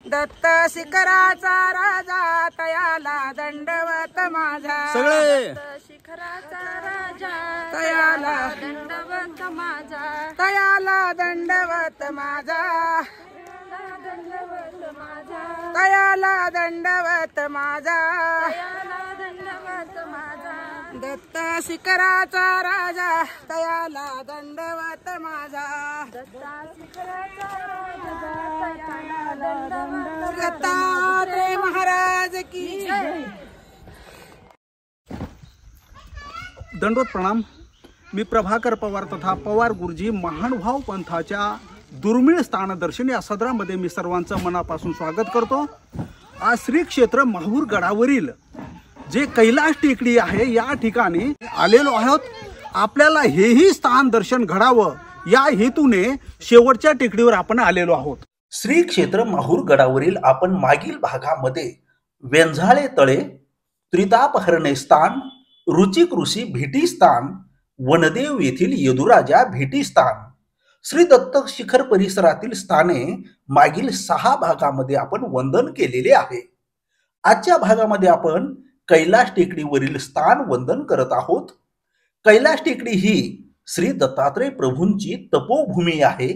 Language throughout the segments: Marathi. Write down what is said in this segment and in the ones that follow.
दत्त शिखराचा राजा तयाला दंडवत माझा सगळे शिखराचा राजा तयाला दंडवत माझा तयाला दंडवत माझा तयाला दंडवत माझा दत्त शिखराचा राजा तयाला दंडवत माझा दत्तात्रय महाराज की जय। दंडोत प्रणाम। मी प्रभाकर पवार तथा पवार गुरुजी महानुभाव पंथाच्या दुर्मिळ स्थानदर्शन या सदरामध्ये मी सर्वांचं मनापासून स्वागत करतो। आज श्री क्षेत्र माहूर गडावरील जे कैलास टेकडी आहे या ठिकाणी आलेलो आहोत। आपल्याला हेही स्थान दर्शन घडावं या हेतूने शेवटच्या टेकडीवर आपण आलेलो आहोत। श्री क्षेत्र माहूर गडावरील आपण मागील भागामध्ये वेंझाळे तळे, त्रितापहरणे स्थान, रुचिक ऋषी भेटी स्थान, वनदेव येथील यदुराजा भेटी स्थान, श्री दत्त शिखर परिसरातील स्थाने मागील 6 भागामध्ये आपण वंदन केलेले आहे। आजच्या भागामध्ये आपण कैलास टेकडीवरील स्थान वंदन करत आहोत। कैलास टेकडी ही श्री दत्तात्रय प्रभूंची तपोभूमी आहे।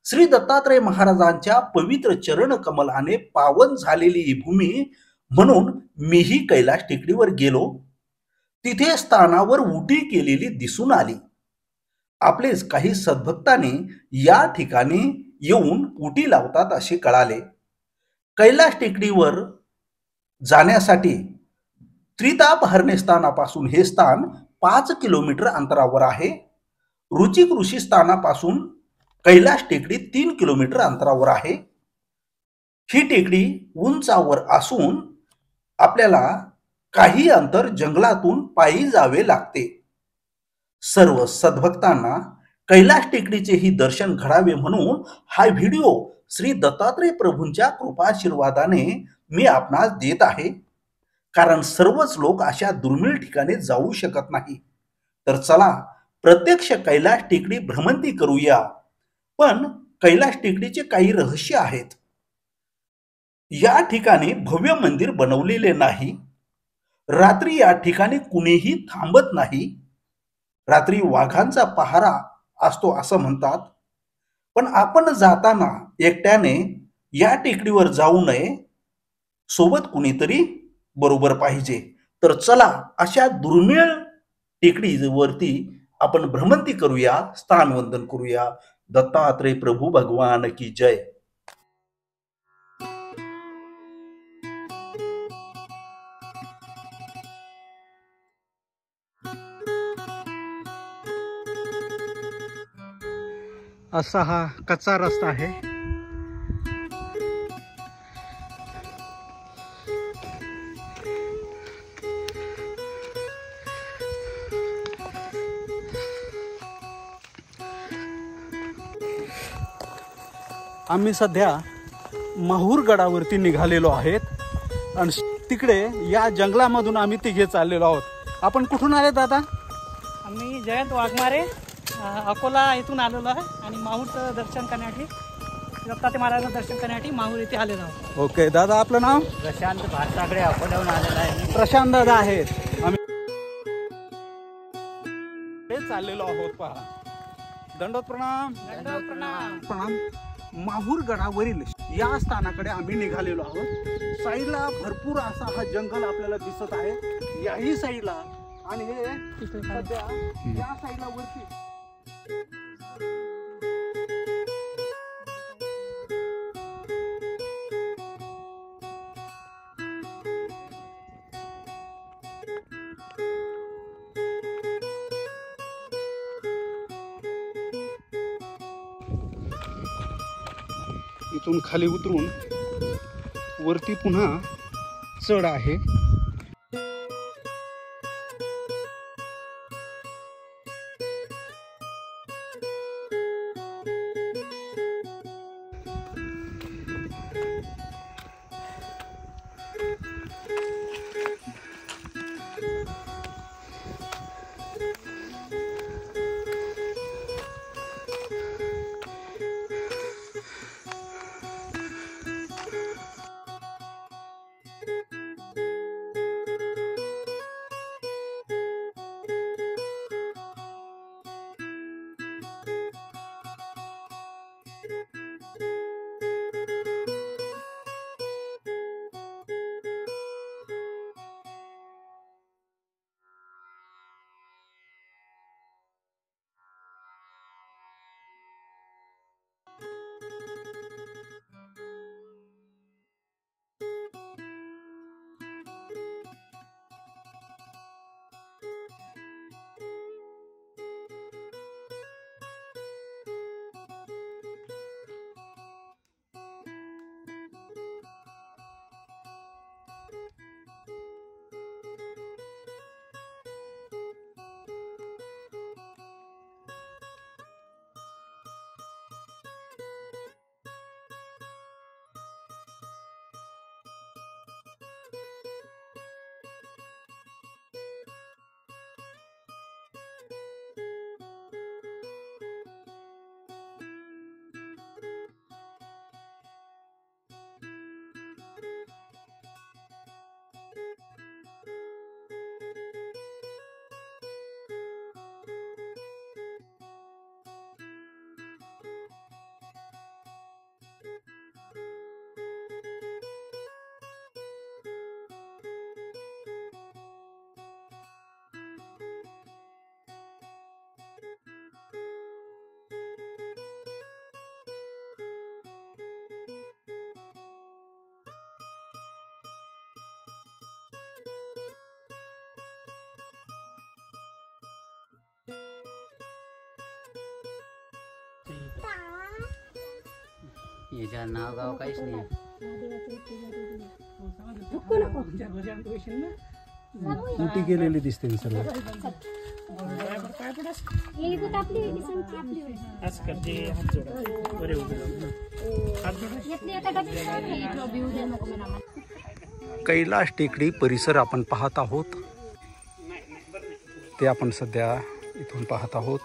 श्री दत्तात्रय महाराजांच्या पवित्र चरण कमलाने पावन झालेली ही भूमी म्हणून मीही कैलास टेकडीवर गेलो। तिथे स्थानावर उटी केलेली दिसून आली। आपलेच काही सद्भक्तांनी या ठिकाणी येऊन उटी लावतात असे कळाले। कैलास टेकडीवर जाण्यासाठी त्रितापहरणे स्थानापासून हे स्थान 5 किलोमीटर अंतरावर आहे। रुचिक ऋषी स्थानापासून कैलास टेकडी 3 किलोमीटर अंतरावर आहे। ही टेकडी उंचावर असून आपल्याला काही अंतर जंगलातून पायी जावे लागते। सर्व सद्भक्तांना कैलास टेकडीचे ही दर्शन घडावे म्हणून हा व्हिडिओ श्री दत्तात्रय प्रभूंच्या कृपाशीर्वादाने मी आपणास देत आहे। कारण सर्वच लोक अशा दुर्मिळ ठिकाणी जाऊ शकत नाही। तर चला प्रत्यक्ष कैलास टेकडी भ्रमंती करूया। पण कैलास टेकडीचे काही रहस्य आहेत। या ठिकाणी भव्य मंदिर बनवलेले नाही। रात्री या ठिकाणी कुणीही थांबत नाही। रात्री वाघांचा पहारा असतो असं म्हणतात। पण आपण जाताना एकट्याने या टेकडीवर जाऊ नये, सोबत कुणीतरी बरोबर पाहिजे। तर चला अशा दुर्मिळ टेकडीवरती आपण भ्रमंती करूया, स्थान वंदन करूया। दत्तात्रय प्रभू भगवान की जय। असा हा कच्चा रस्ता आहे। आम्ही सध्या माहूर गडावरती निघालेलो आहेत आणि तिकडे या जंगलामधून आम्ही तिघे चाललेलो आहोत। आपण कुठून आले दादा? आम्ही जयंत वाघमारे अकोला इथून आलेलो आहे आणि माहूरचं दर्शन करण्यासाठी, दत्तात्रय महाराजांचं दर्शन करण्यासाठी माहूर येथे आलेलो आहोत। ओके दादा, आपलं नाव? प्रशांत भारताकडे अकोल्याहून आलेला आहे। प्रशांत दादा आहेत। आम्ही चाललेलो आहोत। पहा, दंडोत प्रणाम। दंडोत प्रणाम। प्रणाम। माहूर गडावरील या स्थानाकडे आम्ही निघालेलो आहोत। साईडला भरपूर असा हा जंगल आपल्याला दिसत आहे, याही साईडला आणि हे सध्या या साईडला वरती इथून खाली उतरून वरती पुन्हा चढ आहे। याच्या नाव गाव काहीच नाही. उटी केलेली दिसते ही सर्व. कैलाश टेकडी परिसर आपण पाहत आहोत. ते आपण सध्या इथून पाहत आहोत.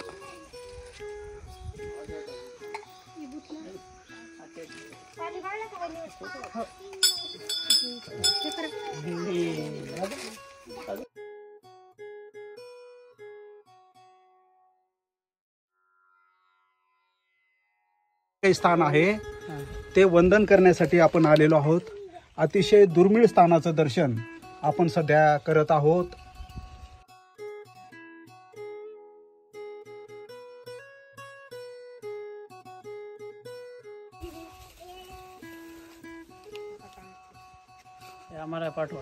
काही स्थान आहे ते वंदन करण्यासाठी आपण आलेलो आहोत. अतिशय दुर्मिळ स्थानाचं दर्शन आपण सध्या करत आहोत. आम्हाला पाठवा.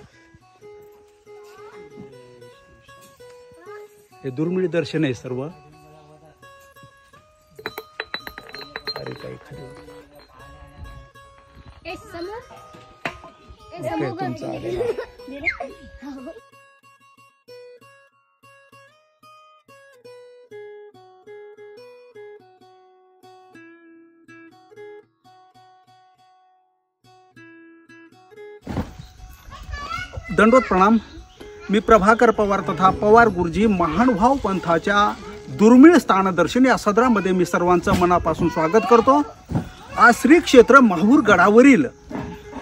हे दुर्मिळ दर्शन आहे सर्व. अरे काही खरं तुमचं आलेलं आहे. दंडोत प्रणाम. मी प्रभाकर पवार तथा पवार गुरुजी महानुभाव पंथाच्या दुर्मिळ स्थानदर्शन या सदरामध्ये मी सर्वांचं मनापासून स्वागत करतो. आज श्री क्षेत्र माहूर गडावरील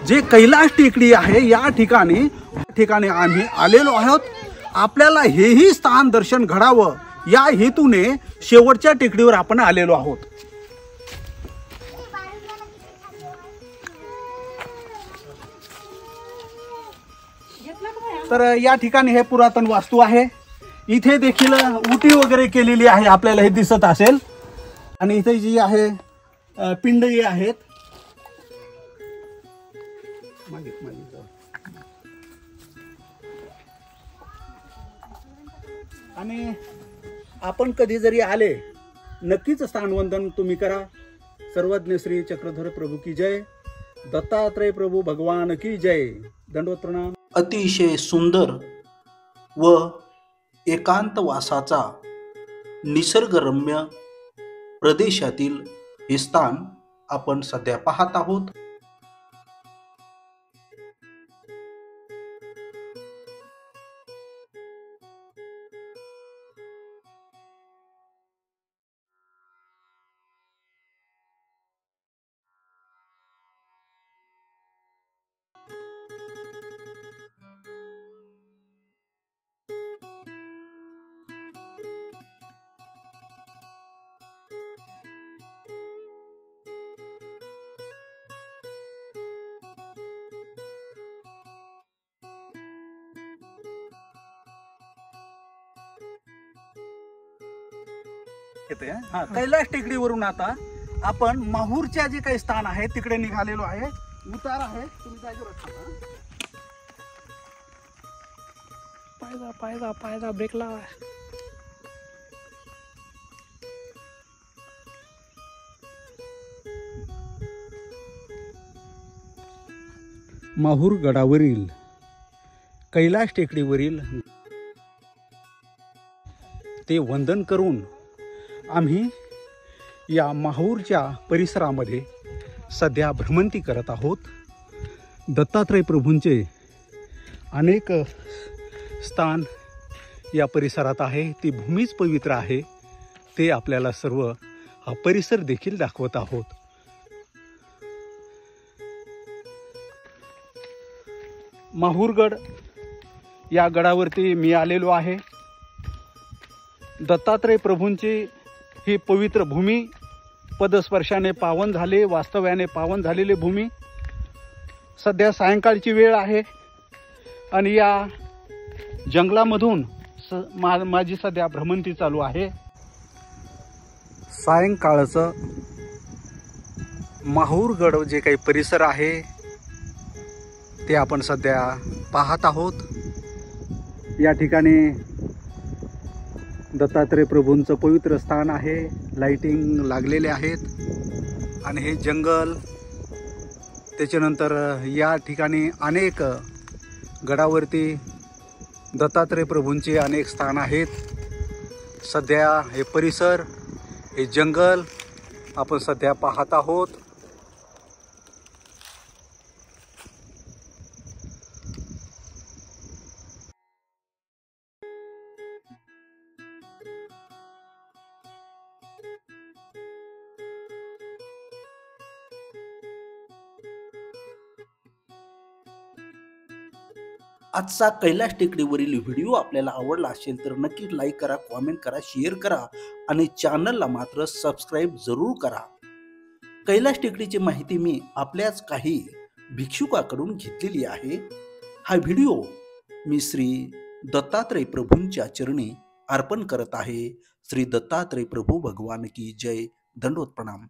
जे कैलाश टेकडी आहे या ठिकाणी आम्ही आलेलो आहोत. आपल्याला हेही स्थान दर्शन घडावं या हेतूने शेवटच्या टेकडीवर आपण आलेलो आहोत. तर या ठिकाणी हे पुरातन वास्तू आहे. इथे देखील उटी वगैरे केलेली आहे, आपल्याला हे दिसत असेल. आणि इथे जी आहे पिंडही आहेत. आणि आपण कधी जरी आले नक्कीच स्थानवंदन तुम्ही करा. सर्वज्ञ श्री चक्रधर प्रभू की जय. दत्तात्रय प्रभू भगवान की जय. दंडवत प्रणाम. अतिशय सुंदर व एकांतवासाचा निसर्गरम्य प्रदेशातील हे स्थान आपण सध्या पाहत आहोत. कैलाश टेकडीवरून आता आपण माहूरच्या जे काही स्थान आहे तिकडे निघालेलो आहे. उतार आहे, तुम्ही जागेवर पायदा ब्रेक लावा. माहूर गडावरील कैलाश टेकडीवरील ते वंदन करून आम्ही या माहूरच्या परिसरामध्ये सध्या भ्रमंती करत आहोत. दत्तात्रय प्रभूंचे अनेक स्थान या परिसरात आहे. ती भूमीच पवित्र आहे. ते आपल्याला सर्व हा परिसर देखील दाखवत आहोत. माहूरगड या गडावरती मी आलेलो आहे. दत्तात्रय प्रभूंची ही पवित्र भूमी पदस्पर्शाने पावन झाले, वास्तव्याने पावन झालेली भूमी. सध्या सायंकाळची वेळ आहे आणि या जंगलामधून माझी सध्या भ्रमंती चालू आहे. सायंकाळचं माहूरगड जे काही परिसर आहे ते आपण सध्या पाहत आहोत. या ठिकाणी दत्तात्रय प्रभूंचं पवित्र स्थान आहे. लाइटिंग लागलेले आहेत. आणि हे जंगल, त्याच्यानंतर या ठिकाणी अनेक गडावरती दत्तात्रय प्रभूंचे अनेक स्थान आहेत। सध्या हे परिसर, हे जंगल आपण सध्या पाहत आहोत। आजचा कैलास टेकडीवरील व्हिडिओ आपल्याला आवडला असेल तर नक्की लाईक करा, कॉमेंट करा, शेअर करा आणि चॅनलला मात्र सबस्क्राईब जरूर करा। कैलास टेकडीची माहिती मी आपल्याच काही भिक्षुकाकडून घेतलेली आहे। हा व्हिडिओ मी श्री दत्तात्रय प्रभूंच्या चरणी अर्पण करत आहे। श्री दत्तात्रय प्रभू भगवान की जय। दंडवत प्रणाम।